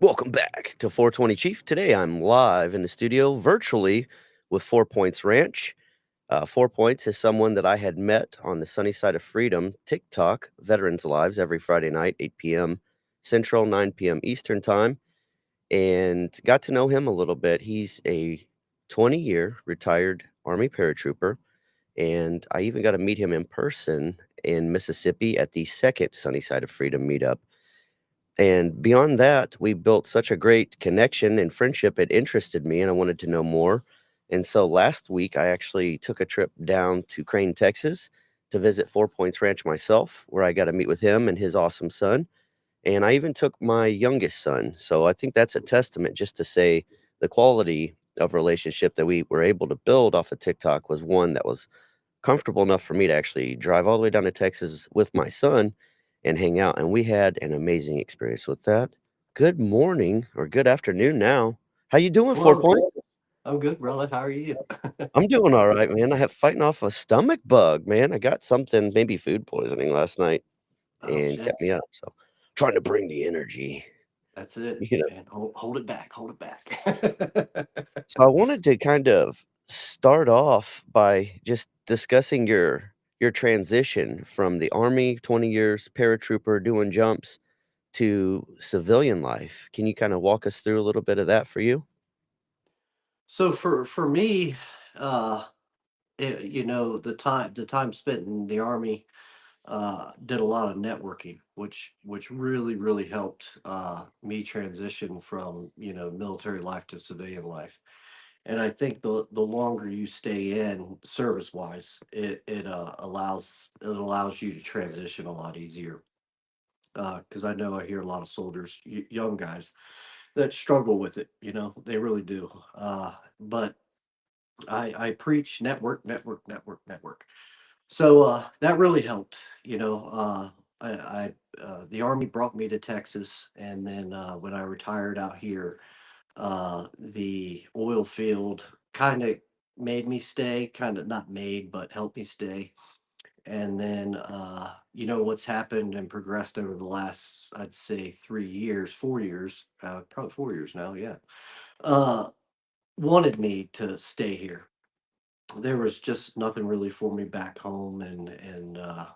Welcome back to 420 Chief. Today I'm live in the studio virtually with 4 Points Ranch. 4 Points is someone that I had met on the Sunny Side of Freedom TikTok Veterans Lives every Friday night, 8 p.m. Central, 9 p.m. Eastern Time, and got to know him a little bit. He's a 20-year retired Army paratrooper, and I even got to meet him in person in Mississippi at the second Sunny Side of Freedom meetup. And beyond that, we built such a great connection and friendship. It interested me, and I wanted to know more. And so last week, I actually took a trip down to Crane, Texas to visit 4 Points Ranch myself, where I got to meet with him and his awesome son. And I even took my youngest son. So I think that's a testament just to say the quality of relationship that we were able to build off of TikTok was one that was comfortable enough for me to actually drive all the way down to Texas with my son and hang out, and we had an amazing experience with that. Good morning or good afternoon now. How you doing, 4 Close. Point? I'm good, brother. How are you? I'm doing all right, man. I have fighting off a stomach bug, man. I got something, maybe food poisoning last night Oh and shit. kept me up. So trying to bring the energy, That's it, you know. man. Hold it back. Hold it back. So I wanted to kind of start off by just discussing your transition from the Army, 20 years, paratrooper doing jumps to civilian life. Can you kinda walk us through a little bit of that for you? So for me, uh, the time spent in the army did a lot of networking, which really helped me transition from military life to civilian life. And I think the longer you stay in service wise, it allows you to transition a lot easier. Because I know I hear a lot of soldiers, young guys, that struggle with it. They really do. But I preach network, network, network, network. So that really helped. The army brought me to Texas, and then when I retired out here, the oil field kind of made me stay. Kind of not made, but helped me stay. And then, what's happened and progressed over the last, I'd say, 3 years, 4 years, probably 4 years now. Yeah. Uh, Wanted me to stay here. There was just nothing really for me back home, and the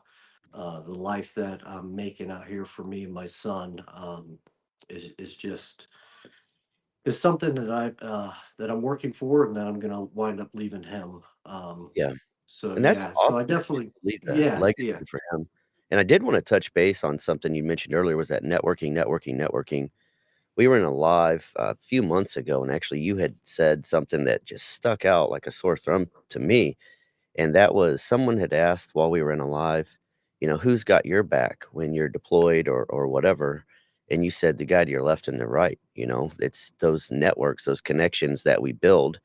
life that I'm making out here for me and my son is something that I'm working for, and that I'm gonna wind up leaving him. Yeah, So and that's yeah, so I awesome that you definitely, leave that yeah, yeah, legacy for him. And I did wanna touch base on something you mentioned earlier was that networking, networking, networking. We were in a live a few months ago, and actually you had said something that just stuck out like a sore thumb to me. And that was someone had asked while we were in a live, "Who's got your back when you're deployed or whatever?" And you said the guy to your left and the right, It's those networks, those connections that we build,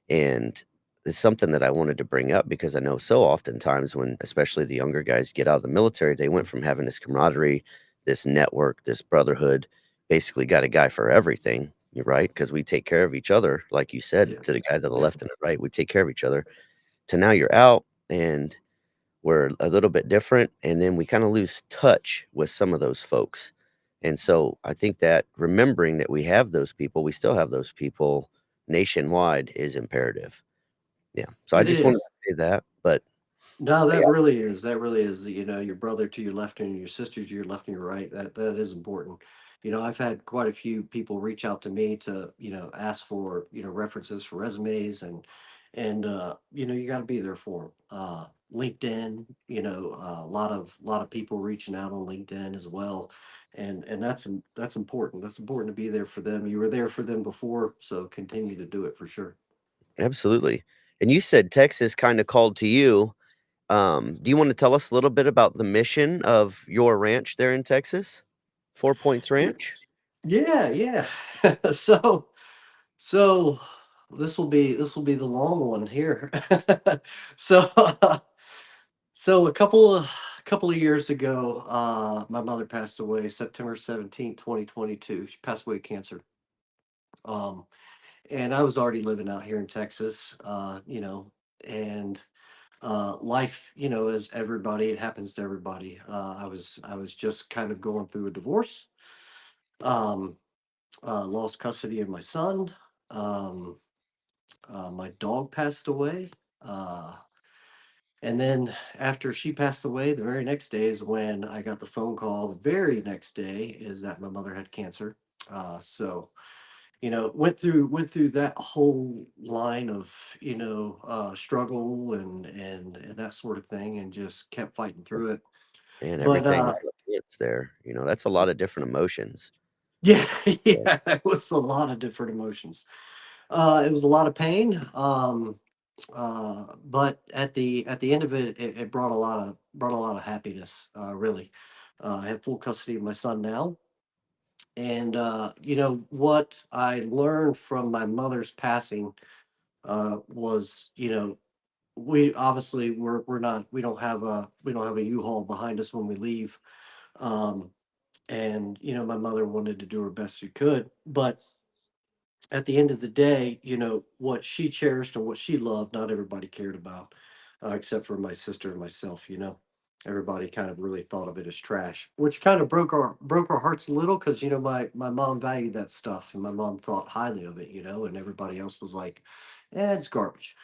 and it's something that I wanted to bring up because I know so oftentimes when especially the younger guys get out of the military, they went from having this camaraderie, this network, this brotherhood, basically got a guy for everything, you're right, because we take care of each other, like you said yeah, to the guy to the yeah. left and the right, we take care of each other to now you're out and we're a little bit different, and then we kinda lose touch with some of those folks. And so I think that remembering that we have those people, we still have those people nationwide is imperative. Yeah. So I It just wanted is. to say that, but No, yeah, that really is, your brother to your left and your sister to your left and your right. That is important. I've had quite a few people reach out to me to, ask for, references for resumes, and you got to be there for 'em. LinkedIn, a lot of people reaching out on LinkedIn as well. And that's important. That's important to be there for them. You were there for them before, so continue to do it for sure. absolutely. And you said Texas kinda called to you. Do you wanna tell us a little bit about the mission of your ranch there in Texas? 4 Points Ranch? Yeah, yeah. So So this will be the long one here. So so a couple of years ago, my mother passed away September 17th, 2022. She passed away of cancer. Um, and I was already living out here in Texas, and life, as everybody, it happens to everybody. I was just kind of going through a divorce. Um, lost custody of my son. Um, my dog passed away. Uh, and then after she passed away, the very next day is when I got the phone call. The very next day is that my mother had cancer. So went through that whole line of struggle and that sort of thing, and just kept fighting through it. And But everything all at once there, that's a lot of different emotions. yeah, Yeah, yeah, it was a lot of different emotions. It was a lot of pain. But at the end of it, it brought a lot of happiness. Really, I have full custody of my son now, and what I learned from my mother's passing was, we obviously we're not we don't have a U-Haul behind us when we leave. Um, and my mother wanted to do her best she could, but at the end of the day, what she cherished and what she loved, not everybody cared about, except for my sister and myself. Everybody kind of really thought of it as trash, which kind of broke our hearts a little, because my mom valued that stuff, and my mom thought highly of it, and everybody else was like, it's garbage.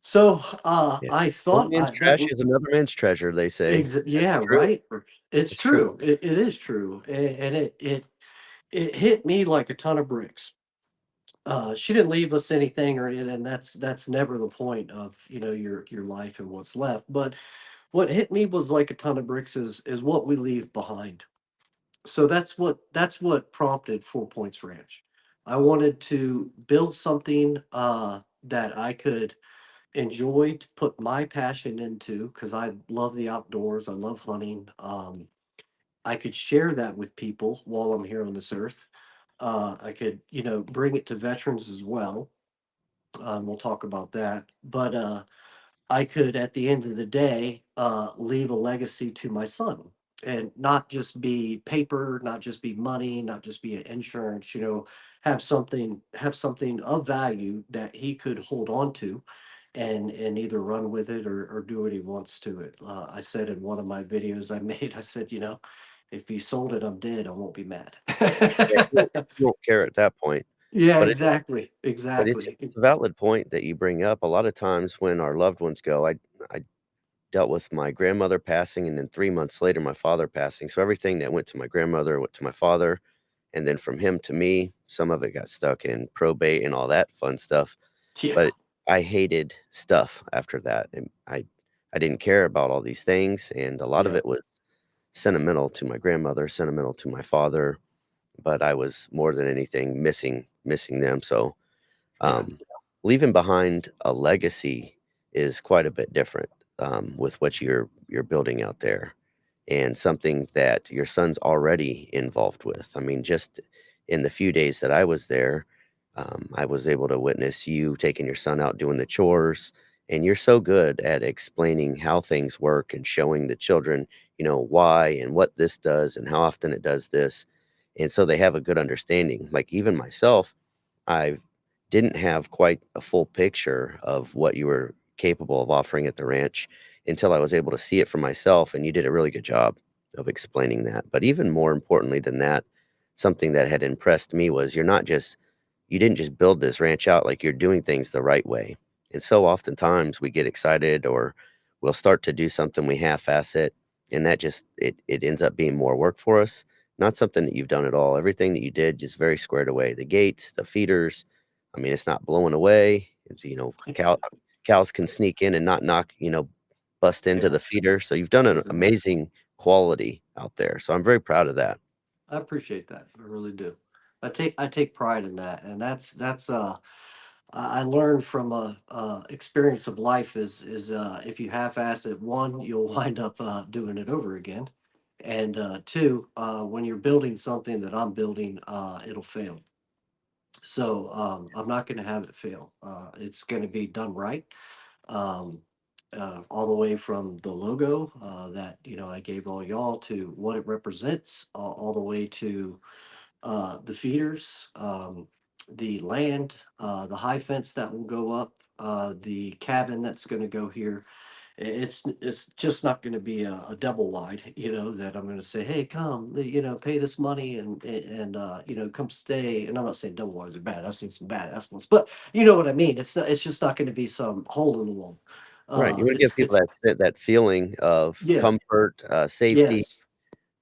So yeah. I One thought man's trash is another man's treasure, they say. That's yeah, true. right. It's It's true. true. It is true, and it hit me like a ton of bricks. She didn't leave us anything or anything, and that's never the point of your life and what's left. But what hit me was like a ton of bricks is what we leave behind. So that's what prompted 4 Points Ranch. I wanted to build something that I could enjoy, to put my passion into, because I love the outdoors. I love hunting. I could share that with people while I'm here on this earth. I could, bring it to veterans as well. We'll talk about that. But I could, at the end of the day, leave a legacy to my son, and not just be paper, not just be money, not just be an insurance. Have something of value that he could hold on to, and either run with it, or do what he wants to it. I said in one of my videos I made, I said, if he sold it, I'm dead. I won't be mad. Yeah, you won't care at that point. Yeah, But it exactly, but it's exactly. it's a valid point that you bring up. A lot of times when our loved ones go, I dealt with my grandmother passing, and then 3 months later, my father passing, so everything that went to my grandmother went to my father, and then from him to me, some of it got stuck in probate and all that fun stuff, Yeah, but I hated stuff after that, and I didn't care about all these things, and a lot of yeah, it was sentimental to my grandmother, sentimental to my father, but I was more than anything missing them, so yeah, um, leaving behind a legacy is quite a bit different, with what you're building out there, and something that your son's already involved with. I mean, just in the few days that I was there, I was able to witness you taking your son out doing the chores, and you're so good at explaining how things work and showing the children, why and what this does and how often it does this, and so they have a good understanding. Like even myself, I didn't have quite a full picture of what you were capable of offering at the ranch until I was able to see it for myself, and you did a really good job of explaining that. But even more importantly than that, something that had impressed me was you didn't just build this ranch out, like, you're doing things the right way. And so oftentimes we get excited or we'll start to do something, we half-ass it, and that just it ends up being more work for us. Not something that you've done at all. Everything that you did just very squared away. The gates, the feeders, I mean, it's not blowing away. It's, cows can sneak in and not bust into yeah. the feeder. So you've done an Exactly. amazing quality out there. So I'm very proud of that. I appreciate that. I really do. I take pride in that, and that's I learned from a experience of life is if you half-ass it, one, you'll wind up doing it over again, and two, when you're building something that I'm building, it'll fail. So I'm not going to have it fail. It's going to be done right. Um, all the way from the logo that I gave all y'all, to what it represents, all the way to the feeders, the land, the high fence that will go up, the cabin that's going to go here, It's just not gonna be a double wide, that I'm gonna say, "Hey, come, pay this money and come stay." And I'm not saying double wides are bad. I've seen some badass ones, but you know what I mean. It's just not gonna be some hole in the wall. Right, you wanna give people It's that feeling of yeah, comfort, safety. yes,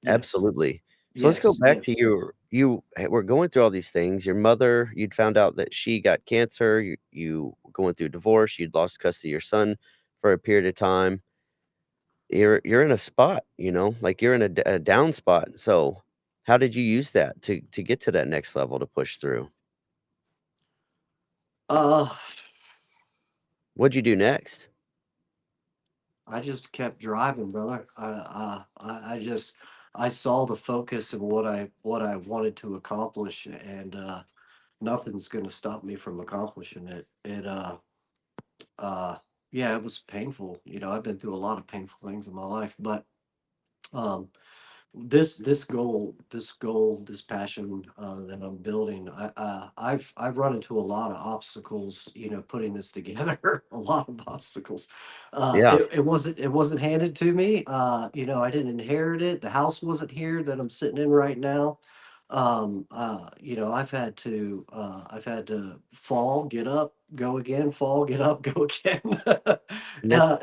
yes, Absolutely. So let's go yes, back to yes. were going through all these things. Your mother, you'd found out that she got cancer, you were going through a divorce, you'd lost custody of your son for a period of time. You're in a spot, like you're in a down spot. So how did you use that to get to that next level to push through? Uh, What'd you do next? I just kept driving, brother. I saw the focus and what I wanted to accomplish, and nothing's gonna stop me from accomplishing it. Uh, yeah, it was painful. I've been through a lot of painful things in my life, but um, this goal, this passion that I'm building, I've run into a lot of obstacles, putting this together, a lot of obstacles. Yeah, It wasn't handed to me. I didn't inherit it. The house wasn't here that I'm sitting in right now. I've had to fall, get up, go again, fall, get up, go again. and that's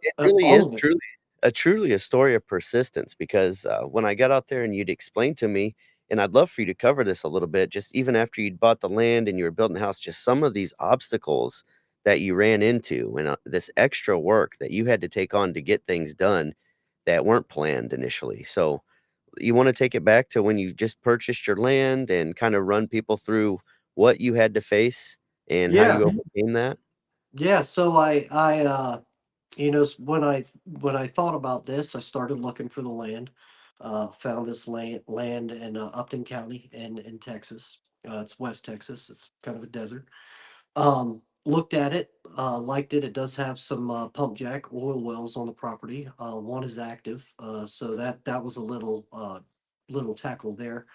it really All is of it. truly a story of persistence because, when I got out there and you'd explain to me and I'd love for you to cover this a little bit, just even after you'd bought the land and you were building the house, just some of these obstacles that you ran into and, this extra work that you had to take on to get things done that weren't planned initially. So, you wanna take it back to when you just purchased your land and kinda run people through what you had to face and how Yeah. you overcame that? Yeah, so when I thought about this, I started looking for the land. Found this land in Upton County in Texas. It's West Texas. It's kind of a desert. Looked at it, liked it. It does have some pump jack oil wells on the property. One is active, so that was a little tackle there.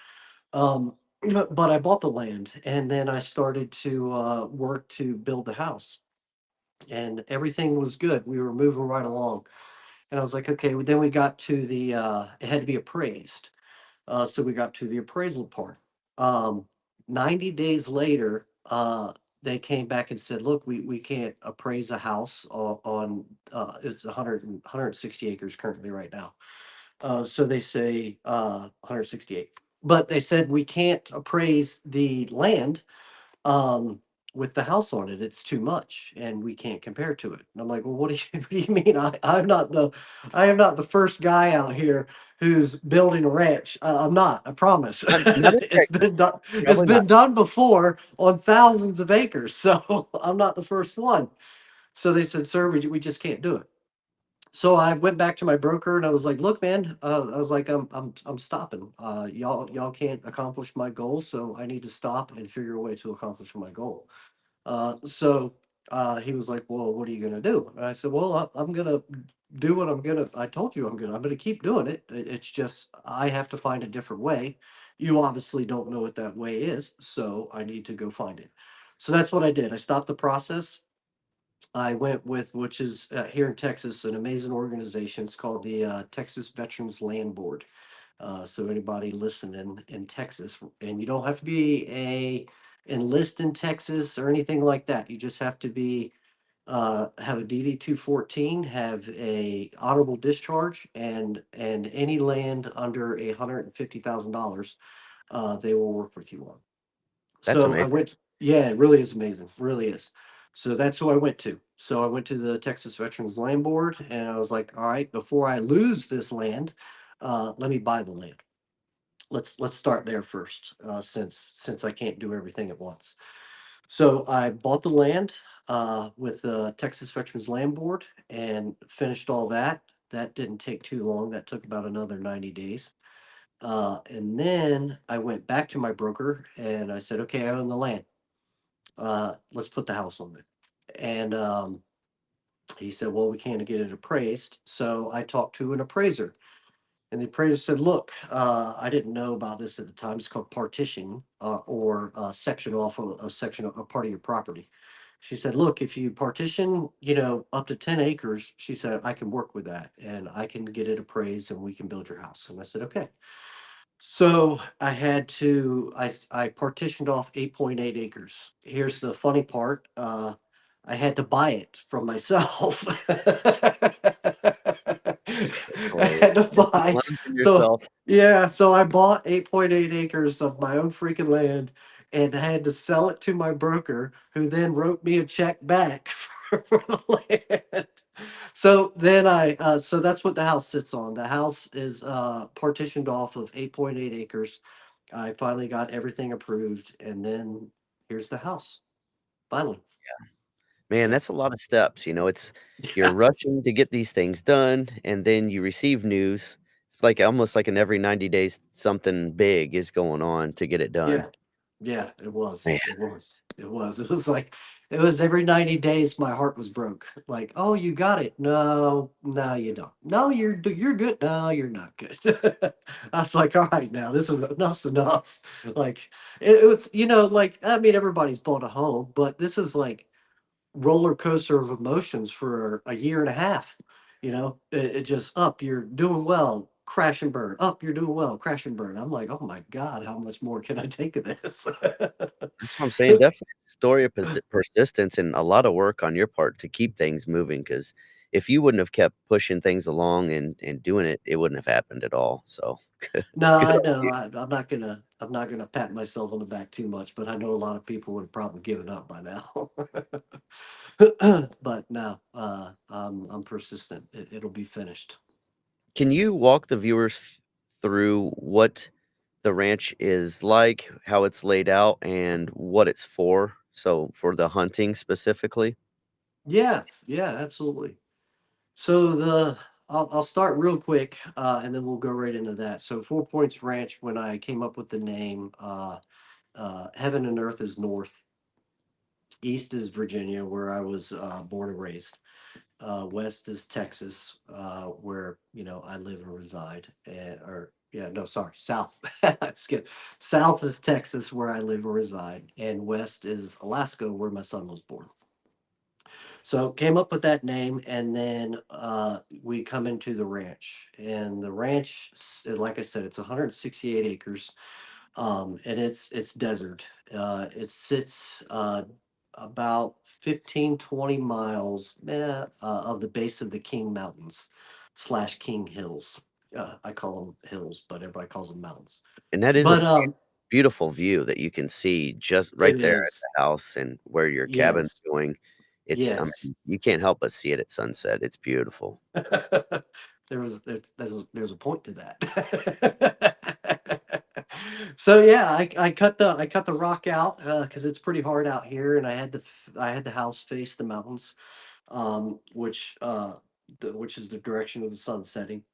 But I bought the land, and then I started to work to build the house, and everything was good. We were moving right along. And I was like, okay, well, then we got to it had to be appraised. So we got to the appraisal part. Um, 90 days later, they came back and said, look, we can't appraise a house on it's 160 acres currently right now. So they say 168. But they said we can't appraise the land um, with the house on it. It's too much, and we can't compare to it. And I'm like, well, what do you what do you mean? I am not the first guy out here who's building a ranch. I'm not. I promise. Not in it's Texas, been done. It's probably not. been done before on thousands of acres, so I'm not the first one. So they said, sir, we just can't do it. So I went back to my broker and I was like, "Look, man," I was like, I'm stopping. Y'all can't accomplish my goal, so I need to stop and figure a way to accomplish my goal." So he was like, "Well, what are you gonna do?" And I said, "Well, I'm gonna do what I'm gonna. I told you I'm gonna keep doing it. It's just I have to find a different way. You obviously don't know what that way is, so I need to go find it." So that's what I did. I stopped the process. I went with, which is here in Texas, an amazing organization. It's called the Texas Veterans Land Board. So anybody listening in Texas, and you don't have to be a enlist in Texas or anything like that. You just have to be have a DD 214, have a honorable discharge, and any land under $150,000, they will work with you on. That's So I amazing. went Yeah, it really is amazing, really is. So that's who I went to. So I went to the Texas Veterans Land Board, and I was like, "All right, before I lose this land, let me buy the land. Let's start there first, since I can't do everything at once." So I bought the land, with the Texas Veterans Land Board and finished all that. That didn't take too long. That took about another 90 days. And then I went back to my broker and I said, "Okay, I own the land. Let's put the house on it." And he said, "Well, we can't get it appraised." So I talked to an appraiser, and the appraiser said, "Look, I didn't know about this at the time. It's called partition, or section off a section of a part of your property." She said, "Look, if you partition, up to 10 acres," she said, "I can work with that and I can get it appraised and we can build your house." And I said, "Okay." So I partitioned off 8.8 acres. Here's the funny part. I had to buy it from myself. That's I hilarious. had to You had to buy. learn from So yourself. yeah, so I bought 8.8 acres of my own freaking land and I had to sell it to my broker, who then wrote me a check back for the land. So that's what the house sits on. The house is partitioned off of 8.8 acres. I finally got everything approved, and then here's the house. Finally. Man, Yeah. that's a lot of steps, it's you're rushing to get these things done, and then you receive news. It's like almost like in every 90 days, something big is going on to get it done. Yeah. Yeah, it was. Man, It was. It was. It was like it was every 90 days my heart was broke. Like, "Oh, you got it." "No, no, you don't." "No, you're good." "No, you're not good." I was like, "All right, now this is enough's enough." Like, it was, like, I mean, everybody's bought a home, but this is like roller coaster of emotions for a year and a half. It just up, you're doing well, crash and burn, up, you're doing well, crash and burn. I'm like, oh my God, how much more can I take of this? that's what I'm saying, definitely a story of persistence and a lot of work on your part to keep things moving. Because if you wouldn't have kept pushing things along and doing it, it wouldn't have happened at all, so No, good I on know. you. I'm not gonna pat myself on the back too much, but I know a lot of people would have probably given up by now. But no, I'm persistent. It'll be finished. Can you walk the viewers through what the ranch is like, how it's laid out, and what it's for? So, for the hunting specifically? Yeah, yeah, absolutely. So I'll start real quick, and then we'll go right into that. So 4 Points Ranch, when I came up with the name, heaven and earth is north, east is Virginia, where I was born and raised. West is Texas, where I live and reside. Or yeah, no, sorry, south. Skip. South is Texas, where I live and reside, and west is Alaska, where my son was born. So came up with that name, and then we come into the ranch, and the ranch, like I said, it's 168 acres, and it's desert. It sits about 15-20 miles of the base of the King Mountains slash King Hills. I call them hills, but everybody calls them mountains. And that is a But beautiful view that you can see just right it there at is, the house and where your cabin's yes, going. I yes. mean, you can't help but see it at sunset. It's beautiful. There's a point to that. So yeah, I cut the rock out because it's pretty hard out here, and I had the house face the mountains, which is the direction of the sun setting,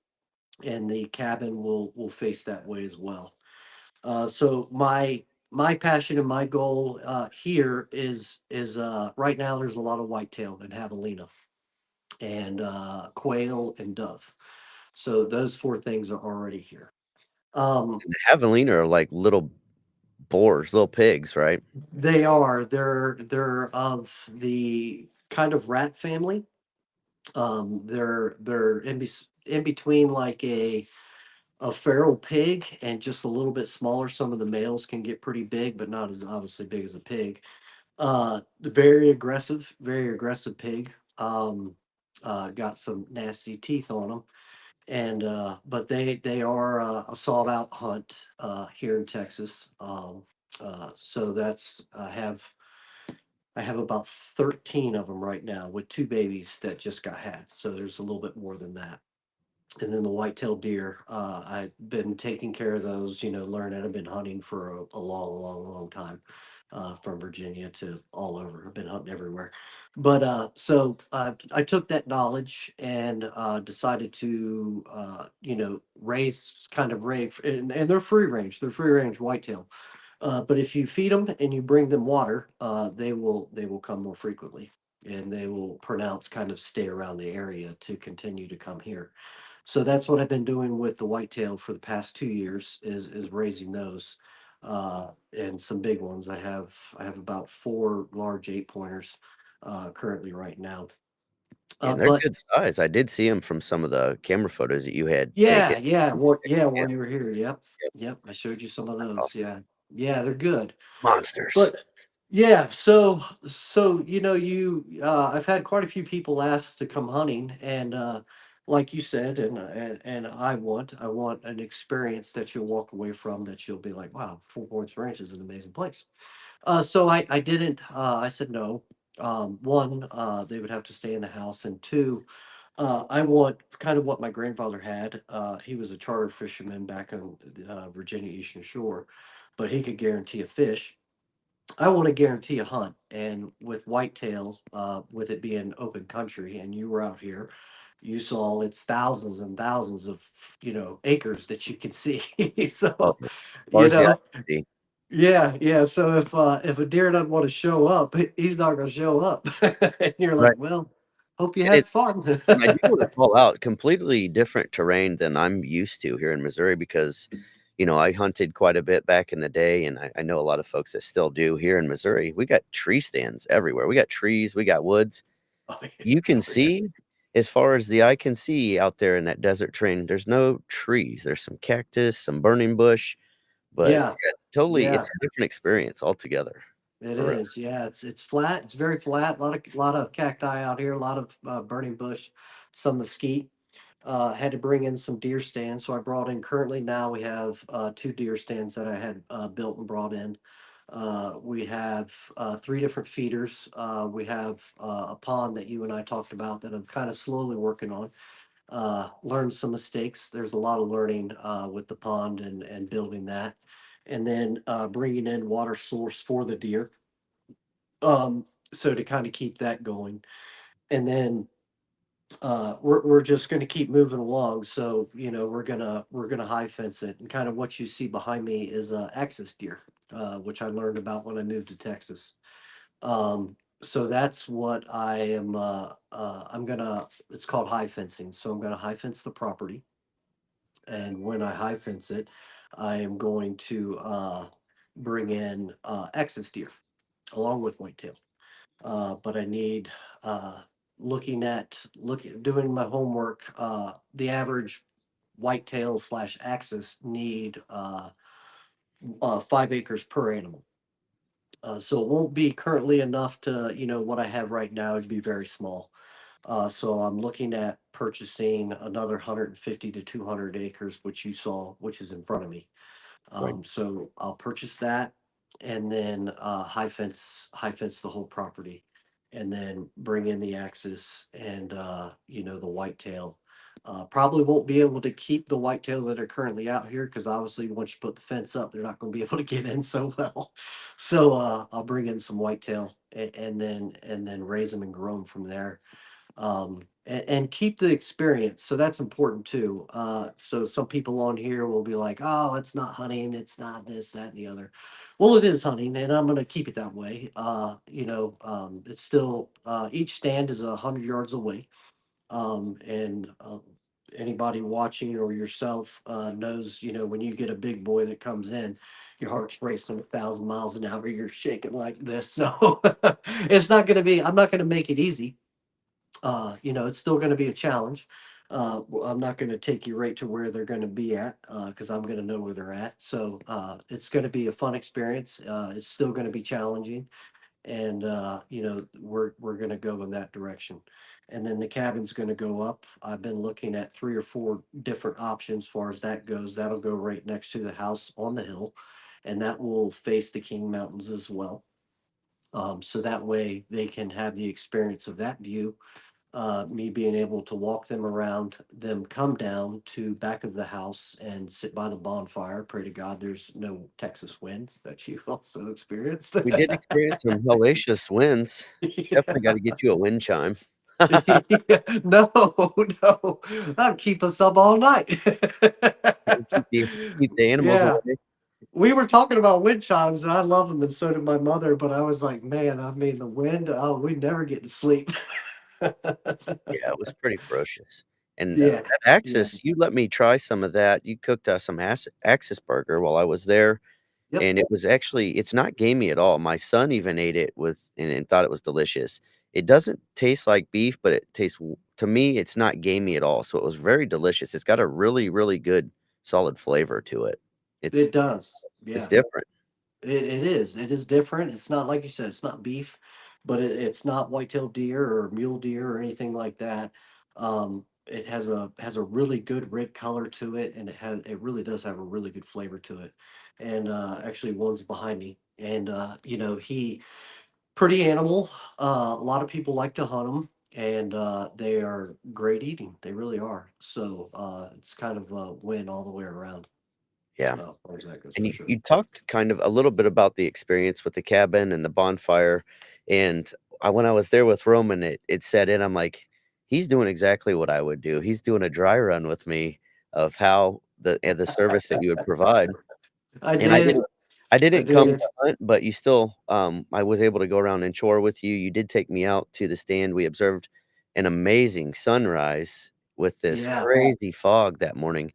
and the cabin will face that way as well. So my passion and my goal here is right now there's a lot of whitetail and javelina and quail and dove. So those four things are already here. Um, And the javelina are like little boars, little pigs, right? they're of the kind of rat family. They're in between like a feral pig and just a little bit smaller. Some of the males can get pretty big, but not as obviously big as a pig. Very aggressive pig. Got some nasty teeth on them. And but they are a sought out hunt here in Texas. So that's I have about 13 of them right now with two babies that just got had. So there's a little bit more than that. And then the white-tailed deer, I've been taking care of those, learning. I've been hunting for a long, long, long time, from Virginia to all over. I've been hunting everywhere. But I took that knowledge and decided to, raise, and they're free range whitetail. But if you feed them and you bring them water, they will come more frequently, and they will pronounce kind of stay around the area to continue to come here. So that's what I've been doing with the whitetail for the past 2 years is raising those, and some big ones. I have about four large 8 pointers, currently right now. Yeah, and they're But good size. I did see them from some of the camera photos that you had taken. yeah, yeah, yeah, Yeah, while you were here, yep, yep, yep, I showed you some of that's those, awesome. yeah. Yeah, they're good. Monsters. But yeah, so I've had quite a few people ask to come hunting, and like you said, and I want an experience that you'll walk away from that you'll be like, wow, Four Points Ranch is an amazing place. So I didn't. I said no. One, they would have to stay in the house, and two, I want kind of what my grandfather had. He was a charter fisherman back on Virginia Eastern Shore, but he could guarantee a fish. I want to guarantee a hunt, and with whitetail, with it being open country, and you were out here, you saw it's thousands and thousands of acres that you can see. Oh, So, as far you as the eye know, can see. yeah, yeah. So if a deer doesn't want to show up, he's not going to show up, and you're Right, like, well, hope you and had it fun. and I do wanna call out completely different terrain than I'm used to here in Missouri because, I hunted quite a bit back in the day, and I know a lot of folks that still do here in Missouri. We got tree stands everywhere. We got trees, we got woods. Oh, yeah. You can Oh, yeah. see as far as the eye can see out there in that desert terrain, there's no trees. There's some cactus, some burning bush, but Yeah, yeah, totally yeah. it's a different experience altogether, It for real. is, yeah, it's flat, it's very flat, a lot of cacti out here, a lot of, burning bush, some mesquite. Had to bring in some deer stands, so I brought in currently now we have, 2 deer stands that I had, built and brought in. We have, 3 different feeders, we have, a pond that you and I talked about that I'm kinda slowly working on. Learned some mistakes, there's a lot of learning, with the pond and building that. And then, bringing in water source for the deer. So to kind of keep that going, and then we're just going to keep moving along. So we're gonna high fence it, and kind of what you see behind me is axis deer, which I learned about when I moved to Texas. So that's what I am. I'm gonna. It's called high fencing. So I'm gonna high fence the property, and when I high fence it, I am going to bring in axis deer along with whitetail. But I need doing my homework. The average whitetail slash axis need 5 acres per animal. So it won't be currently enough to what I have right now. It'd be very small. So I'm looking at purchasing another 150 to 200 acres, which you saw, which is in front of me. Right. So I'll purchase that, and then high fence the whole property, and then bring in the axis and the whitetail. Probably won't be able to keep the whitetail that are currently out here because obviously once you put the fence up, they're not going to be able to get in so well. So I'll bring in some whitetail and then raise them and grow them from there, and keep the experience. So that's important too. So some people on here will be like, "Oh, it's not hunting. It's not this, that, and the other." Well, it is hunting, and I'm going to keep it that way. It's still each stand is 100 yards away, and anybody watching or yourself knows, when you get a big boy that comes in, your heart's racing 1,000 miles an hour. You're shaking like this, so it's not going to be. I'm not going to make it easy. It's still going to be a challenge. I'm not going to take you right to where they're going to be at because I'm going to know where they're at. So it's going to be a fun experience. It's still going to be challenging, and we're going to go in that direction. And then the cabin's going to go up. I've been looking at 3 or 4 different options as far as that goes. That'll go right next to the house on the hill, and that will face the King Mountains as well. So that way they can have the experience of that view, me being able to walk them around, them come down to back of the house and sit by the bonfire. Pray to God there's no Texas winds that you've also experienced. We did experience some hellacious winds. Yeah. Definitely gotta get you a wind chime. No, no, that'll keep us up all night. Keep the animals Yeah, away. we were talking about wind chimes, and I love them, and so did my mother. But I was like, man, I mean, the wind. Oh, we never get to sleep. Yeah, it was pretty ferocious. And, Yeah, that yeah, Axis, you let me try some of that. You cooked, some Axis burger while I was there, yep. and it was actually it's not gamey at all. My son even ate it with and thought it was delicious. It doesn't taste like beef, but it tastes w to me, it's not gamey at all, so it was very delicious. It's got a really, really good solid flavor to it. It's It does. it's Yeah. different. It is. It is different. It's not like you said, it's not beef, but it's not white-tailed deer or mule deer or anything like that. It has a really good red color to it, and it really does have a really good flavor to it. And actually, one's behind me, and he pretty animal. A lot of people like to hunt them, and they are great eating. They really are. So it's kind of a win all the way around. Yeah. As far as that goes, And for you sure. talked kind of a little bit about the experience with the cabin and the bonfire, and when I was there with Roman, it set in, I'm like, "He's doing exactly what I would do." He's doing a dry run with me of how the service that you would provide, I and I did. didn't I I didn't come did. to hunt, but you still, I was able to go around and chore with you. You did take me out to the stand. We observed an amazing sunrise with this Yeah. crazy fog that morning,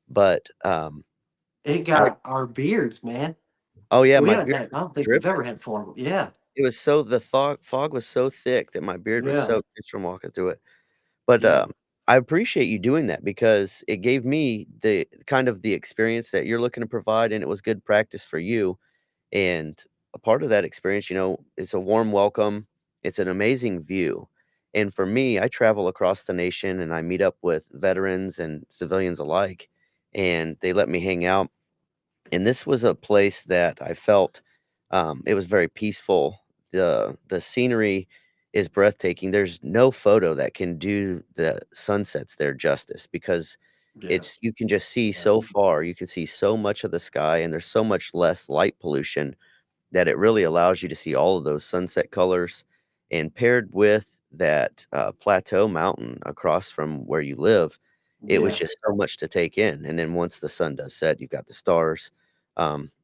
but, It I got our beards, man. oh, yeah, We my haven't beard had I don't was think we've dripping. ever had fog. Yeah. It was so the fog was so thick that my beard was Yeah. soaked just from walking through it. But, Yeah. I appreciate you doing that because it gave me the kind of the experience that you're looking to provide, and it was good practice for you, and a part of that experience, it's a warm welcome, it's an amazing view, and for me, I travel across the nation, and I meet up with veterans and civilians alike, and they let me hang out, and this was a place that I felt, it was very peaceful. The scenery is breathtaking. There's no photo that can do the sunsets there justice because Yeah. it's you can just see Yeah. so far. You can see so much of the sky, and there's so much less light pollution that it really allows you to see all of those sunset colors, and paired with that, plateau mountain across from where you live, it was Yeah. just so much to take in, and then once the sun does set, you've got the stars.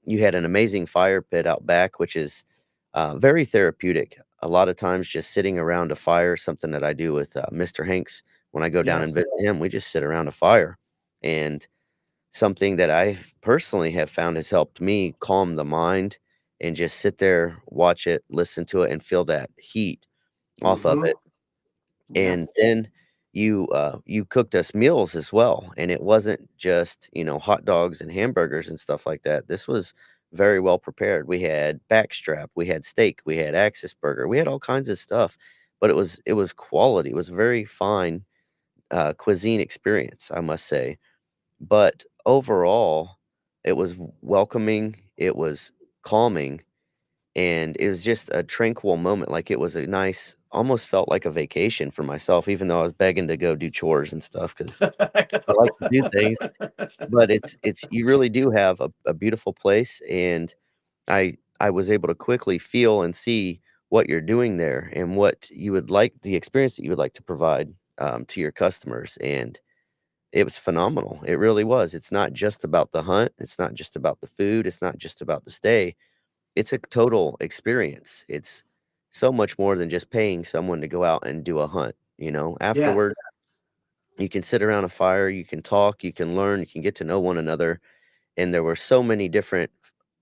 You had an amazing fire pit out back, which is, very therapeutic. A lot of times just sitting around a fire, something that I do with, Mr. Hanks, when I go down and Yes. visit him, we just sit around a fire, and something that I personally have found has helped me calm the mind and just sit there, watch it, listen to it, and feel that heat off of Mhm. it. Yeah. And then you cooked us meals as well, and it wasn't just, hot dogs and hamburgers and stuff like that. This was very well prepared. We had backstrap, we had steak, we had axis burger, we had all kinds of stuff, but it was quality. It was very fine, cuisine experience, I must say. But overall, it was welcoming, it was calming, and it was just a tranquil moment, like, it was a nice almost felt like a vacation for myself, even though I was begging to go do chores and stuff because I I like to do things, know. but it's you really do have a beautiful place, and I was able to quickly feel and see what you're doing there and what you would like the experience that you would like to provide, to your customers, and it was phenomenal. It really was. It's not just about the hunt. It's not just about the food. It's not just about the stay. It's a total experience. It's so much more than just paying someone to go out and do a hunt. Yeah. Afterward, you can sit around a fire, you can talk, you can learn, you can get to know one another. And there were so many different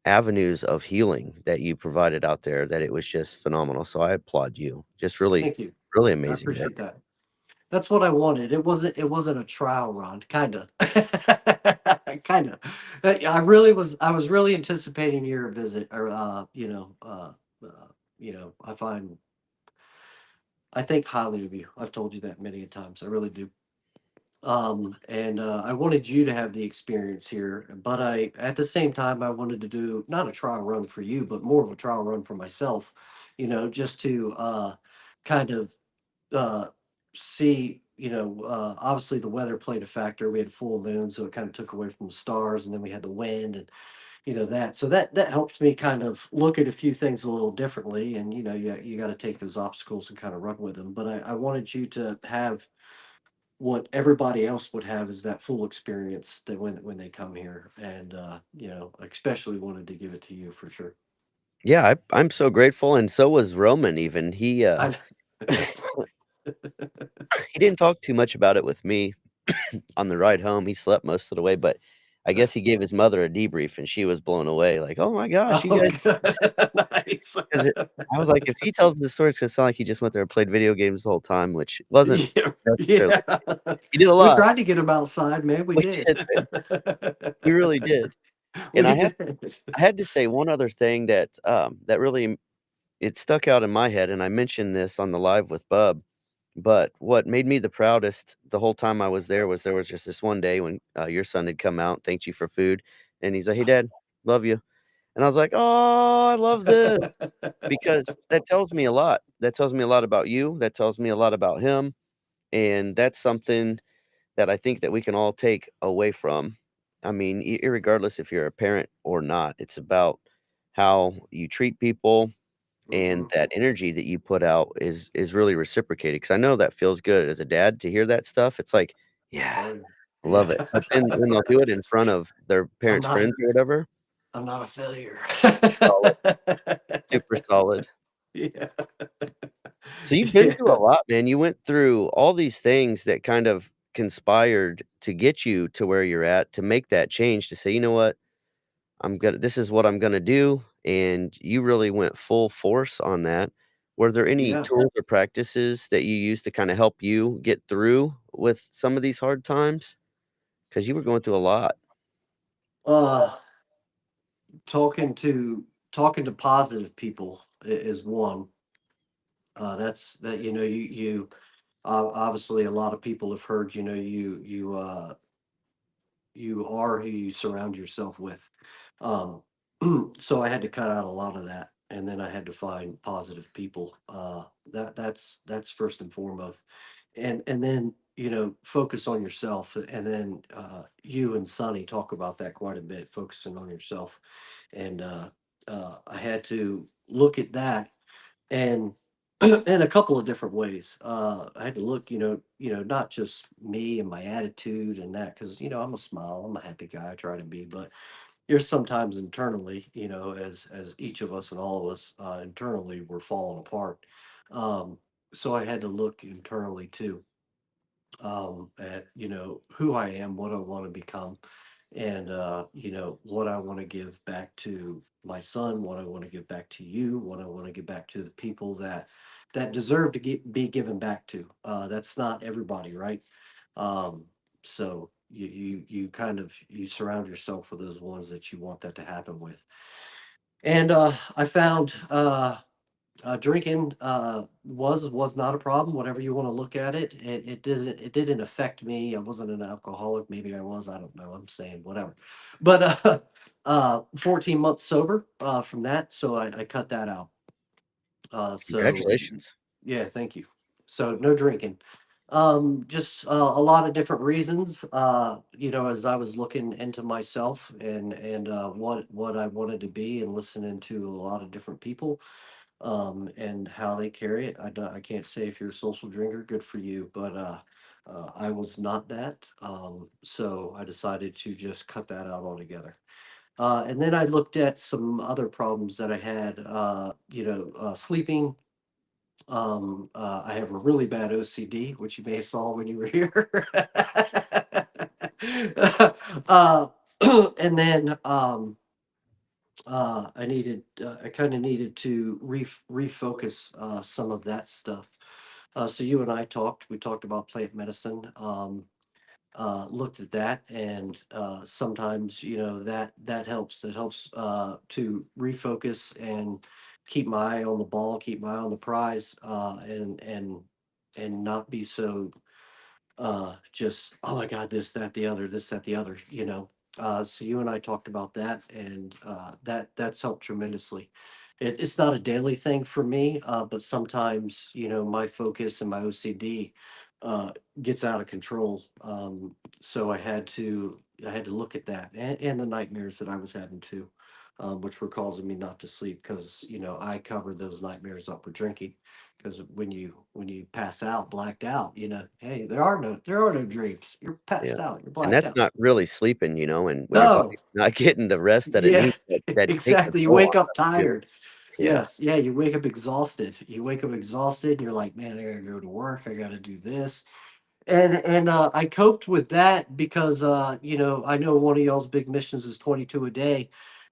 avenues of healing that you provided out there that it was just phenomenal. So I applaud you. Just really, Thank you. really I amazing there. appreciate that. That's what I wanted. It wasn't a trial run, kinda. Kinda. I was really anticipating your visit or, I think highly of you. I've told you that many a times. I really do. And I wanted you to have the experience here, but at the same time, I wanted to do not a trial run for you, but more of a trial run for myself, just to kind of uh, see, obviously the weather played a factor. We had full moon, so it kind of took away from the stars, and then we had the wind and that. So that helped me kind of look at a few things a little differently. And you got to take those obstacles and kind of run with them. But I wanted you to have what everybody else would have is that full experience that when they come here, and especially wanted to give it to you for sure. Yeah, I'm so grateful, and so was Roman even. He, I he didn't talk too much about it with me on the ride home. He slept most of the way, but I guess he gave his mother a debrief, and she was blown away, like, "Oh my gosh, you Oh, guys." good. Nice. 'Cause it I was like, if he tells this story, it's gonna sound like he just went there and played video games the whole time, which wasn't Yeah, necessarily yeah. the case. He did a We lot. tried to get him outside, man, we We did. did, man. We really did. And We did. I had to say one other thing that, that really it stuck out in my head, and I mentioned this on the live with Bub, but what made me the proudest the whole time I was there was just this one day when, your son had come out, thanked you for food, and he's like, "Hey, dad, love you." And I was like, "Oh, I love this." Because that tells me a lot. That tells me a lot about you, that tells me a lot about him, and that's something that I think that we can all take away from. I mean, irregardless if you're a parent or not, it's about how you treat people, and Mhm. that energy that you put out is really reciprocated. Because I know that feels good as a dad to hear that stuff. It's like, "Yeah, Oh, I love it." yeah. But then when they'll do it in front of their I'm parents' not friends or whatever, I'm not a failure. solid, super solid. Yeah. So you've been through a Yeah. lot, man. You went through all these things that kind of conspired to get you to where you're at, to make that change, to say, "You know what? This is what I'm gonna do," and you really went full force on that. Were there any Yeah. tools or practices that you used to kinda help you get through with some of these hard times? Because you were going through a lot. Uh, talking to talking to positive people is one. That's that, obviously a lot of people have heard, you are who you surround yourself with. Um, so I had to cut out a lot of that, and then I had to find positive people. That's first and foremost, and then focus on yourself, and then you and Sonny talk about that quite a bit, focusing on yourself, and I had to look at that and in a couple of different ways. I had to look, not just me and my attitude and that, because I'm a smile, I'm a happy guy, I try to be, but there's sometimes internally, as each of us and all of us internally, we're falling apart. Um, so I had to look internally too, at who I am, what I want to become, and what I want to give back to my son, what I want to give back to you, what I want to give back to the people that deserve to be given back to. That's not everybody, right? Um, so you kind of you surround yourself with those ones that you want that to happen with. And I found drinking was not a problem, whatever you want to look at it. It didn't affect me. I wasn't an alcoholic. Maybe I was. I don't know. I'm saying whatever. But 14 months sober from that, so I cut that out. So Congratulations. yeah, thank you. So no drinking. Just a lot of different reasons. As I was looking into myself and what I wanted to be and listening to a lot of different people and how they carry it. I can't say if you're a social drinker, good for you, but I was not that. So I decided to just cut that out altogether. And then I looked at some other problems that I had, sleeping. I have a really bad OCD, which you may have saw when you were here. uh, and then I kind of needed to refocus some of that stuff. So you and I talked. We talked about plant medicine. Looked at that, and sometimes that helps. It helps to refocus and keep my eye on the ball, keep my eye on the prize, and not be so just, oh my god, this that the other, this that the other, so you and I talked about that, and that's helped tremendously. It's not a daily thing for me, but sometimes my focus and my OCD uh gets out of control. So I had to look at that, and the nightmares that I was having too, which were causing me not to sleep, because I covered those nightmares up with drinking. Because when you pass out, blacked out, hey, there are no dreams. You're Yeah. passed out. You're And blacked that's out. not really sleeping, and when your No. body's not getting the rest that it Yeah. needs, that takes a Exactly. You toll wake on up us too. tired. Yeah. Yes. Yeah. You wake up exhausted. And you're like, man, I gotta go to work. I gotta do this. And I coped with that because, I know one of y'all's big missions is 22 a day,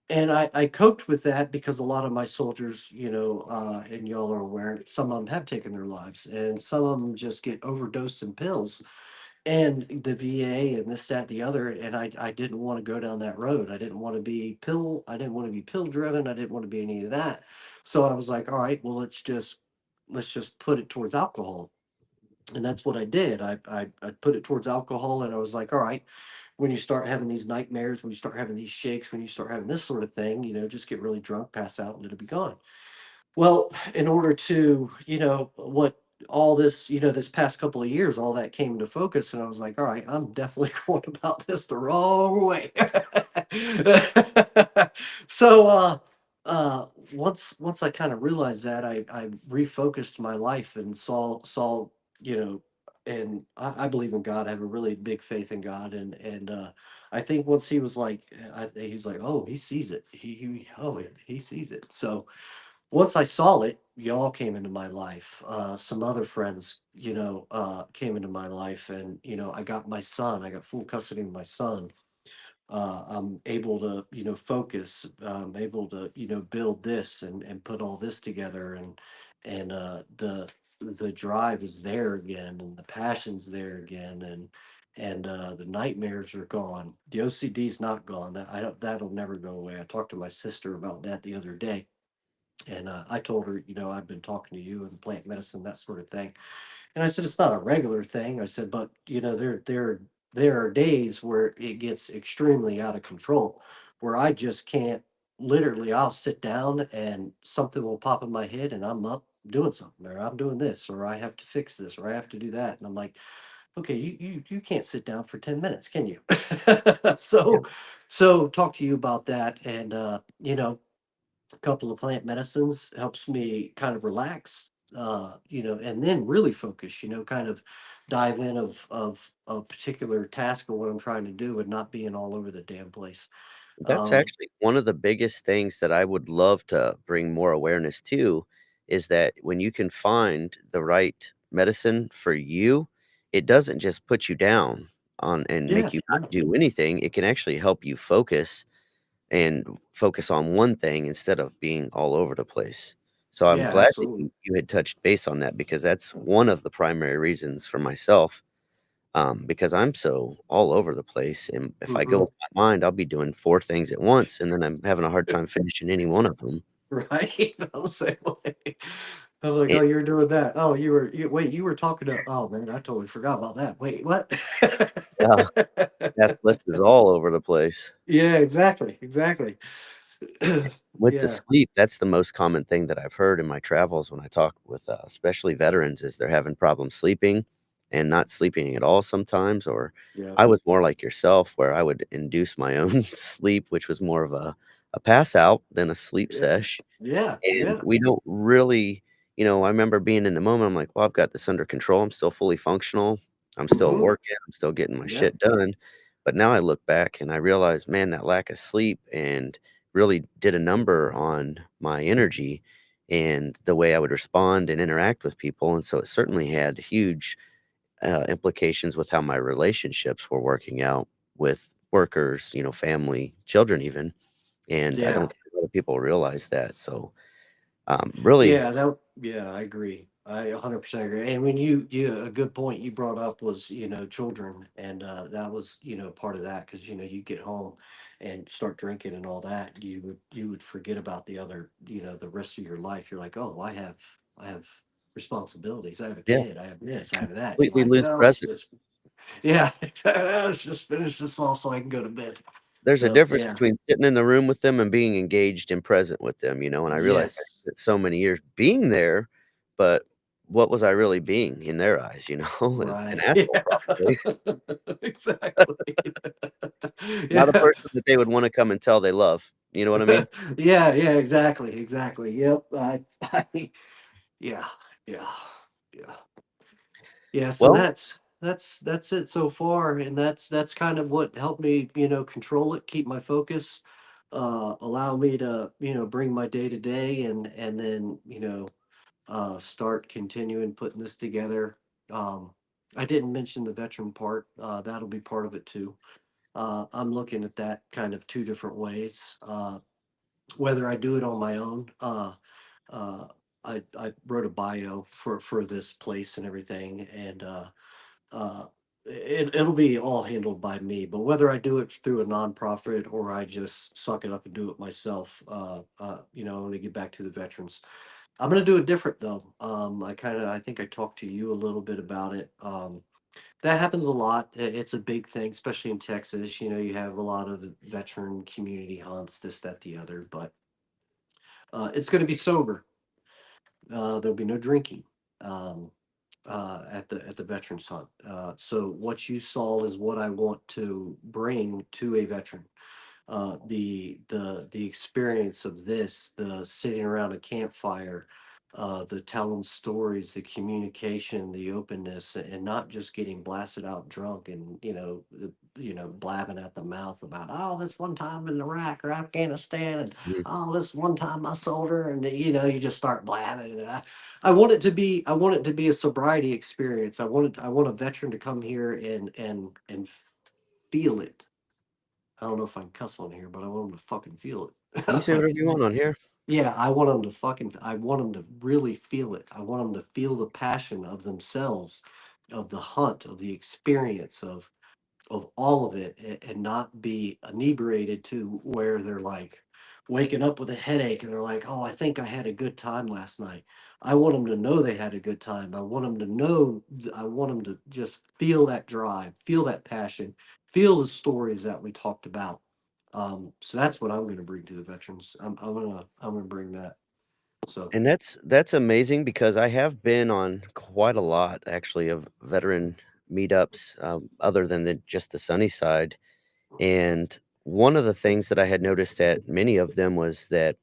and I coped with that because a lot of my soldiers, and y'all are aware, some of them have taken their lives, and some of them just get overdosed in pills, and the VA and this, that, the other, and I didn't wanna go down that road. I didn't wanna be pill driven, I didn't wanna be any of that. So I was like, "Alright, well, let's just put it towards alcohol." And that's what I did. I put it towards alcohol, and I was like, "All right, when you start having these nightmares, when you start having these shakes, when you start having this sort of thing, just get really drunk, pass out, and it'll be gone." Well, in order to, what all this, this past couple of years, all that came into focus, and I was like, all right, I'm definitely going about this the wrong way. so once I kind of realized that, I refocused my life and saw, you know, and I believe in God. I have a really big faith in God, and I think once he was like, he's like, oh, he sees it. He sees it. So once I saw it, y'all came into my life. Some other friends, came into my life, and I got my son. I got full custody of my son. I'm able to, focus. I'm able to, build this and put all this together, and the drive is there again, and the passion's there again, and the nightmares are gone. The OCD's not gone. That I don't. That'll never go away. I talked to my sister about that the other day, and I told her, I've been talking to you and plant medicine, that sort of thing. And I said, it's not a regular thing. I said, but there are days where it gets extremely out of control, where I just can't. Literally, I'll sit down and something will pop in my head, and I'm up doing something, or I'm doing this, or I have to fix this, or I have to do that, and I'm like, okay, you can't sit down for 10 minutes, can you? Yeah, So talk to you about that, and a couple of plant medicines helps me kind of relax, and then really focus, kind of dive in of a particular task or what I'm trying to do and not being all over the damn place. that's Um, actually one of the biggest things that I would love to bring more awareness to, is that when you can find the right medicine for you, it doesn't just put you down on and yeah, make you yeah, not do anything, it can actually help you focus and focus on one thing instead of being all over the place. So I'm yeah, glad that absolutely. you had touched base on that because that's one of the primary reasons for myself, because I'm so all over the place, and if I go Hmm. with my mind, I'll be doing 4 things at once, and then I'm having a hard time finishing any one of them. Right. I'm the same way. I'm like, And oh, you're doing that. Oh, wait, you were talking to, oh man, I totally forgot about that. Wait, what? yeah, task list is all over the place. Yeah, exactly, exactly. With the Yeah, sleep, that's the most common thing that I've heard in my travels when I talk with, especially veterans, is they're having problems sleeping and not sleeping at all sometimes, or yeah, I was more like yourself where I would induce my own sleep, which was more of a pass out than a sleep yeah, sesh. yeah, And yeah. we don't really I remember being in the moment, I'm like, "Well, I've got this under control, I'm still fully functional, I'm still Mhm. working, I'm still getting my Yeah, shit done." But now I look back and I realize, man, that lack of sleep and really did a number on my energy and the way I would respond and interact with people, and so it certainly had huge, implications with how my relationships were working out with workers, family, children even, and I don't yeah, think a lot of people realize that, so, really. yeah, I agree. I 100% agree. And when you a good point you brought up was, children, and that was, part of that, because you get home and start drinking and all that, you would forget about the other, the rest of your life. You're like, "Oh, I have responsibilities. I have a Yeah, kid. I have this, I have that." And you're completely like, lose "Well, let's presence. just." Yeah, let's just finish this all so I can go to bed. There's a So, difference yeah. between sitting in the room with them and being engaged and present with them, and I realized I Yes. spent so many years being there, but what was I really being in their eyes, An Right. asshole Yeah. probably. Exactly. Not a Yeah. person that they would wanna come and tell they love, you know what I mean? Yeah, yeah, exactly, exactly. Yep. I yeah, yeah, yeah. Yeah, so Well, that's it so far, and that's kind of what helped me, control it, keep my focus, allow me to, bring my day to day, and then, start continuing putting this together. Um I didn't mention the veteran part. That'll be part of it too. I'm looking at that kind of two different ways. Whether I do it on my own, uh, I wrote a bio for this place and everything, and uh, it'll be all handled by me. But whether I do it through a nonprofit or I just suck it up and do it myself, I want to get back to the veterans. I'm gonna do it different though. I think I talked to you a little bit about it. That happens a lot. It's a big thing, especially in Texas. You know, you have a lot of the veteran community hunts, this, that, the other. But it's going to be sober. There'll be no drinking um, at the veterans hunt. So what you saw is what I want to bring to a veteran. The experience of this, the sitting around a campfire, the telling stories, the communication, the openness, and not just getting blasted out drunk and blabbing at the mouth about, oh, this one time in Iraq or Afghanistan, and Mhm. oh, this one time I sold her, and you just start blabbing. And I want it to be a sobriety experience. I want a veteran to come here and feel it. I don't know if I can cuss on here, but I want them to fucking feel You can say it. whatever you want on here. Yeah, I want them to really feel it. I want them to feel the passion of themselves, of the hunt, of the experience, of all of it, and not be inebriated to where they're like waking up with a headache and they're like, "Oh, I think I had a good time last night." I want them to know they had a good time. I want them to just feel that drive, feel that passion, feel the stories that we talked about. So that's what I'm going to bring to the veterans. I'm gonna bring that. So, And that's amazing because I have been on quite a lot actually of veteran meetups, other than just the sunny side. And one of the things that I had noticed at many of them was that,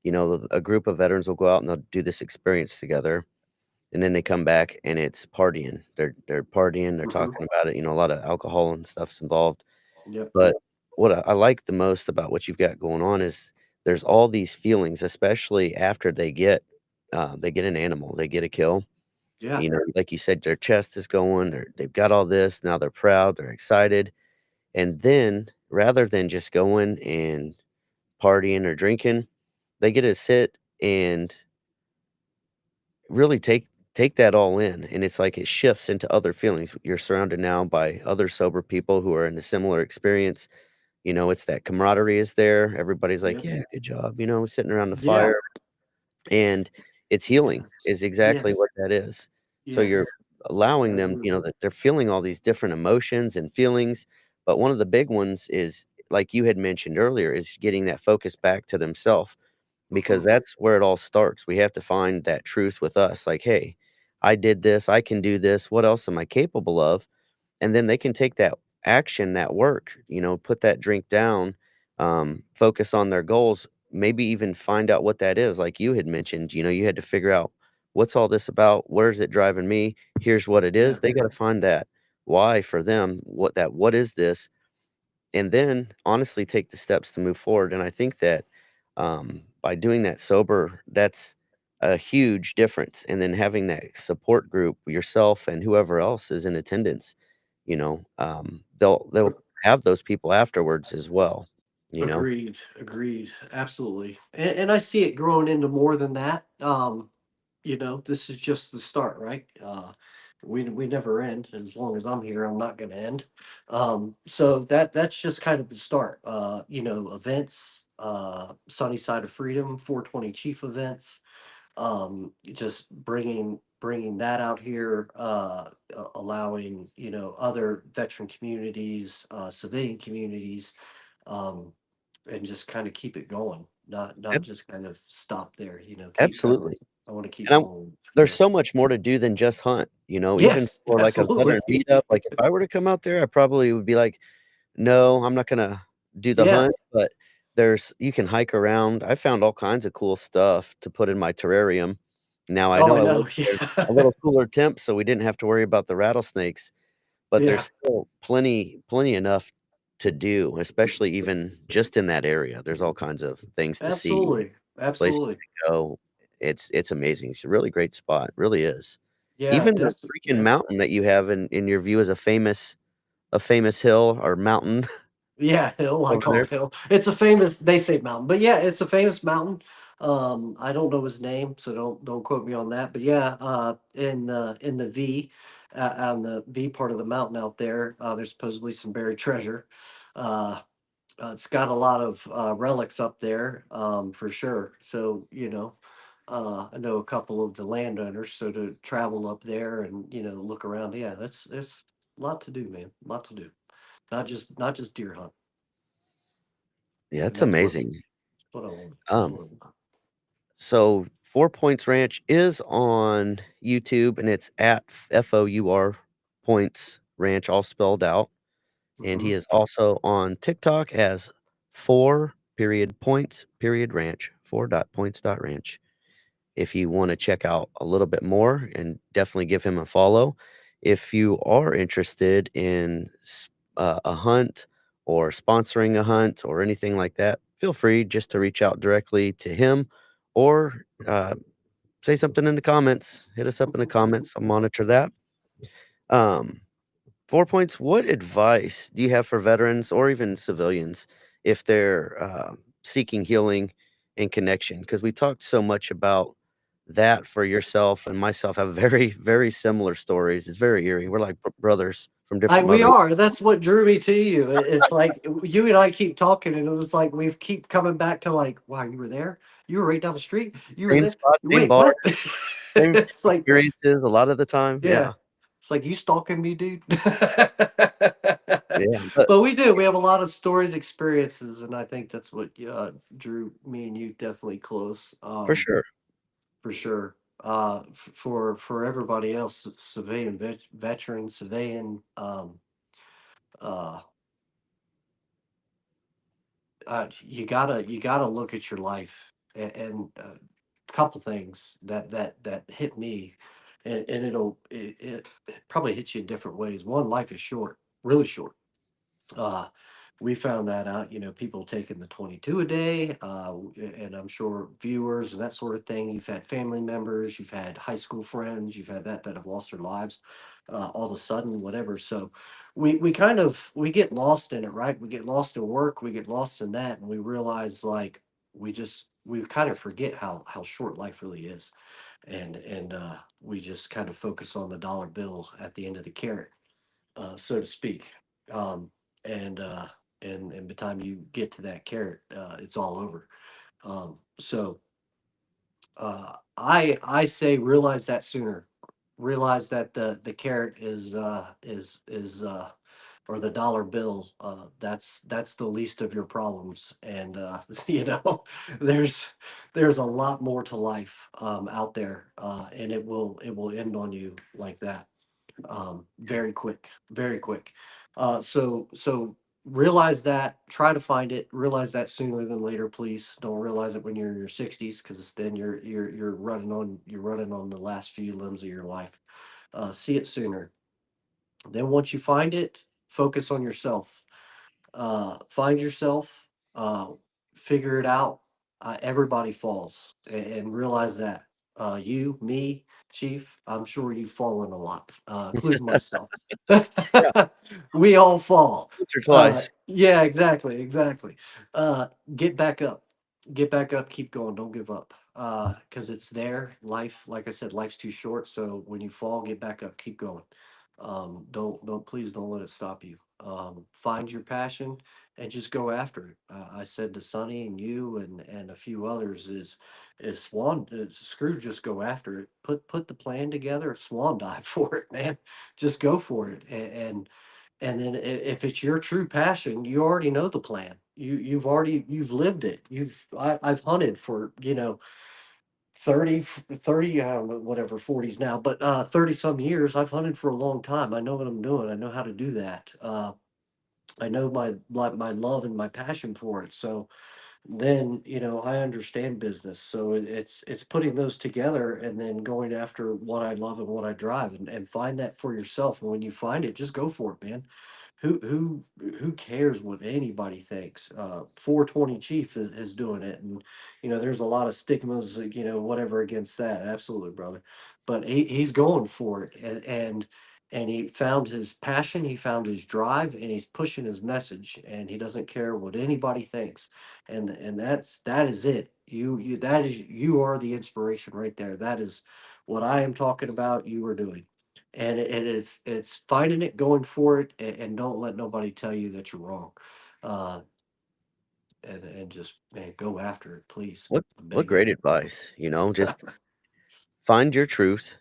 a group of veterans will go out and they'll do this experience together, and then they come back and it's partying. They're partying, they're mhm, talking about it, a lot of alcohol and stuff's involved. yep, But what I like the most about what you've got going on is there's all these feelings, especially after they get an animal, they get a kill. yeah, Like you said, their chest is going, they've got all this, now they're proud, they're excited. And then rather than just going and partying or drinking, they get to sit and really take that all in, and it's like it shifts into other feelings. You're surrounded now by other sober people who are in a similar experience. It's that camaraderie is there. Everybody's like, yep, "Yeah, good job," sitting around the yeah, fire, and it's healing yes, is exactly yes, what that is. So you're yes, allowing them, absolutely. that they're feeling all these different emotions and feelings, but one of the big ones is, like you had mentioned earlier, is getting that focus back to themselves because Mhm. that's where it all starts. We have to find that truth with us, like, "Hey, I did this, I can do this, what else am I capable of?" And then they can take that action, that work, put that drink down, focus on their goals, maybe even find out what that is. Like you had mentioned, you had to figure out what's all this about? Where's it driving me? Here's what it Yeah, is. They got to find that why for them, what is this? And then honestly take the steps to move forward. And I think that by doing that sober, that's a huge difference. And then having that support group, yourself and whoever else is in attendance, they'll ag- have those people afterwards as well, you know? agreed, absolutely. And I see it growing into more than that. This is just the start, right? We never end. And as long as I'm here, I'm not going to end. So that's just kind of the start. Events, Sunny Side of Freedom, 420 Chief events, just bringing that out here, allowing other veteran communities, civilian communities, um, and just kind of keep it going, not Ab just kind of stop there, keep going. absolutely. I want to keep And going from there's there. so much more to do than just hunt, even Yes, for, like, a veteran absolutely. meetup. Like, if I were to come out there, I probably would be like, "No, I'm not gonna do the Yeah. hunt," but you can hike around. I found all kinds of cool stuff to put in my terrarium. Now, I Oh, know I I wish know. there's Yeah. a little cooler temp so we didn't have to worry about the rattlesnakes, but Yeah. there's still plenty enough to do, especially even just in that area. There's all kinds of things to see, Absolutely. places Absolutely. to go. It's amazing. It's a really great spot, really is. Yeah, Even the freaking yeah. mountain that you have in your view is a famous hill or mountain Yeah, hill, I over call there. it hill. It's a famous they say mountain, but yeah, it's a famous mountain. I don't know his name, so don't quote me on that. But yeah, in the V, on the V part of the mountain out there, there's supposedly some buried treasure. Uh, it's got a lot of relics up there, for sure. So I know a couple of the landowners, so to travel up there and look around, yeah, that's a lot to do, man. A lot to do. Not just deer hunt. Yeah, And it's that's amazing. what I want. That's Um, what I want. so 4 Points Ranch is on YouTube, and it's at FOUR Points Ranch, all spelled out, and he Mhm. is also on TikTok as 4 period points period ranch, 4 dot points dot ranch. If you wanna check out a little bit more and definitely give him a follow. If you are interested in a hunt or sponsoring a hunt or anything like that, feel free just to reach out directly to him or, say something in the comments. Hit us up in the comments. I'll monitor that. Um 4 points, what advice do you have for veterans or even civilians if they're, seeking healing and connection? Because we talked so much about that for yourself and myself have very, very similar stories. It's very eerie. We're like brothers from I different we mothers. are. That's what drew me to you. It's like you and I keep talking, and it was like we keep coming back to like, wow, you were there. You were right down the street. You were Same there. spot, same Wait, bar, what? same It's like, experiences a lot of the time. yeah. Yeah. It's like you stalking me, dude. Yeah, but But we do. We have a lot of stories, experiences, and I think that's what drew me and you definitely close. for sure. For sure. For everybody else, civilian veteran, civilian, uh, you gotta look at your life and a couple things that hit me, and it probably hits you in different ways. One, life is short, really short. Uh, we found that out, people taking the 22 a day, and I'm sure viewers and that sort of thing. You've had family members, you've had high school friends, you've had that have lost their lives, all of a sudden, whatever. So we get lost in it, right? We get lost in work, we get lost in that, and we realize like we kind of forget how short life really is, and we just kind of focus on the dollar bill at the end of the carrot, so to speak. Um, and and by the time you get to that carrot, it's all over. I say realize that sooner. Realize that the carrot is or the dollar bill, that's the least of your problems, and there's there's a lot more to life out there, and it will end on you like that, very quick, very quick. So realize that, try to find it, realize that sooner than later, please. Don't realize it when you're in your 60s, because then you're running on the last few limbs of your life. See it sooner. Then once you find it, focus on yourself. Find yourself, uh, figure it out. Everybody falls, and realize that. You, me, Chief, I'm sure you've fallen a lot, including myself. Yeah, We all fall. once or twice. Yeah, exactly, exactly. Uh, get back up. Get back up, keep going, don't give up. Because it's there. Life, like I said, life's too short. So when you fall, get back up, keep going. Please don't let it stop you. Find your passion and just go after it. I said to Sonny and you and a few others is screw, just go after it. Put the plan together, swan dive for it, man. Just go for it. And then if it's your true passion, you already know the plan. You've lived it. I've hunted for 30, I don't know, whatever, 40s now, but 30 some years. I've hunted for a long time. I know what I'm doing. I know how to do that. I know my love and my passion for it. So then I understand business. So it's putting those together and then going after what I love and what I drive, and find that for yourself. And when you find it, just go for it, man. who cares what anybody thinks? 420 Chief is doing it, and there's a lot of stigmas, whatever against that. Absolutely, brother. But he's going for it, and he found his passion, he found his drive, and he's pushing his message, and he doesn't care what anybody thinks, and that is it. You are the inspiration right there. That is what I am talking about. You are doing. And it's finding it, going for it, and don't let nobody tell you that you're wrong. Uh, and just, man, go after it, please. What I'm what begging great you. advice, just find your truth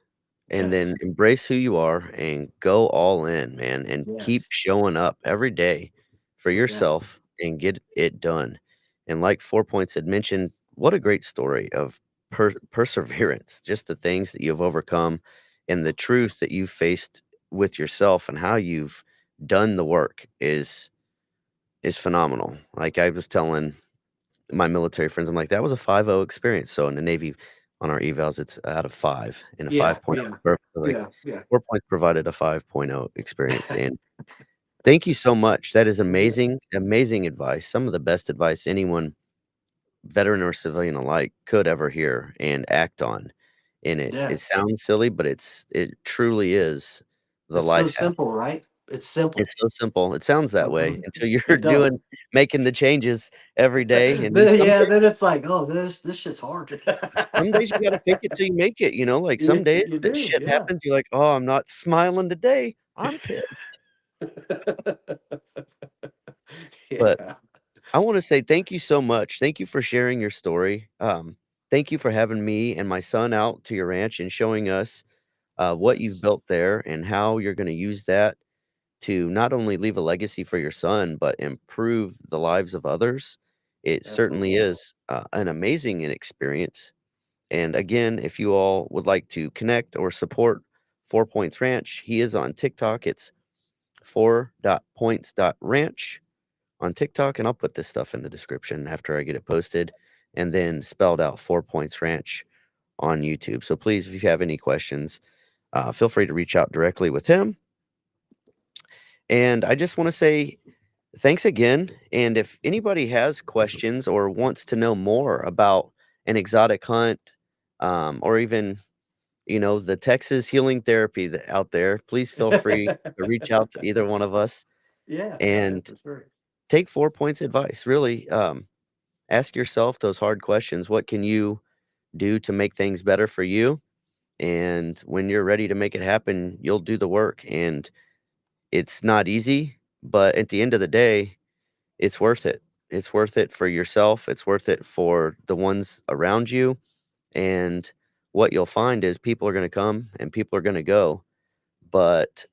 and Yes, then embrace who you are and go all in, man, and keep yes, showing up every day for yes, yourself and get it done. And like 4 Points had mentioned, what a great story of perseverance, just the things that you've overcome and the truth that you've faced with yourself and how you've done the work is phenomenal. Like I was telling my military friends, I'm like, "That was a 5.0 experience." So in the Navy, on our evals, it's out of 5, and a yeah, 5.0 yeah, is perfect. So, like, yeah, yeah. 4 points provided a 5.0 experience, and thank you so much. That is Well, good. amazing, amazing advice. Some of the best advice anyone, veteran or civilian alike, could ever hear and act on. And it Yeah, sounds silly, but it truly is the it's so life hack. simple, right? It's simple. It's so simple. It sounds that way Mhm. until you're It does. making the changes every day, and then Then, yeah, then it's like, oh, this shit's hard. some days you gotta fake it till you make it, like, some you days you that do, shit yeah. happens, you're like, "Oh, I'm not smiling today. I'm pissed." But Yeah. I wanna say thank you so much. Thank you for sharing your story. Thank you for having me and my son out to your ranch and showing us, what you've Yes, built there and how you're gonna use that to not only leave a legacy for your son, but improve the lives of others. It certainly absolutely. is, an amazing experience. And again, if you all would like to connect or support 4 Points Ranch, he is on TikTok. It's 4.points.ranch on TikTok, and I'll put this stuff in the description after I get it posted, and then spelled out 4 Points Ranch on YouTube. So please, if you have any questions, feel free to reach out directly with him. And I just want to say thanks again. And if anybody has questions or wants to know more about an exotic hunt, or even the Texas healing therapy out there, please feel free to reach out to either one of us Yeah, yeah, and for sure. take 4 points advice. Really, ask yourself those hard questions. What can you do to make things better for you? And when you're ready to make it happen, you'll do the work. And it's not easy, but at the end of the day, it's worth it. It's worth it for yourself. It's worth it for the ones around you. And what you'll find is people are going to come and people are going to go. But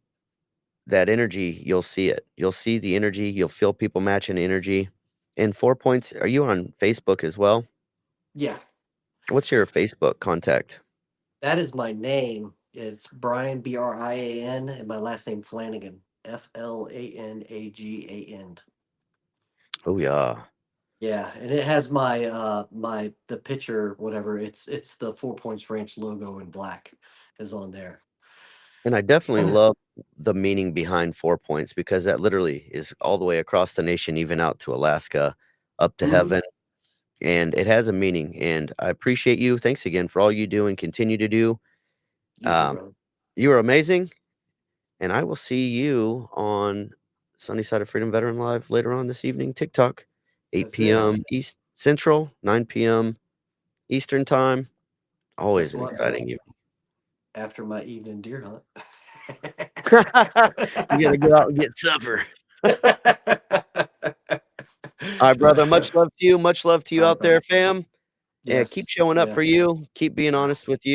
that energy, you'll see it. You'll see the energy, you'll feel people matching energy. And 4 Points, are you on Facebook as well? Yeah, What's your Facebook contact? that is my name. It's Brian, Brian, and my last name Flanagan, Flanagan. Oh, yeah. Yeah, and it has the picture, whatever. It's the 4 Points Ranch logo in black is on there. And I definitely love the meaning behind 4 Points because that literally is all the way across the nation, even out to Alaska, up to Mhm. heaven. And it has a meaning. And I appreciate you. Thanks again for all you do and continue to do. You too, Um, brother. you are amazing. And I will see you on Sunny Side of Freedom Veteran Live later on this evening, TikTok, That's 8 it. PM East Central, 9 PM Eastern Time. Guess Always an what, man? exciting evening. After my evening deer hunt. You gotta go out and get supper. Alright, brother, much love to you, much love to you All right, out there, brother. fam, and keep Yes, showing up for yes. you, keep being honest with you.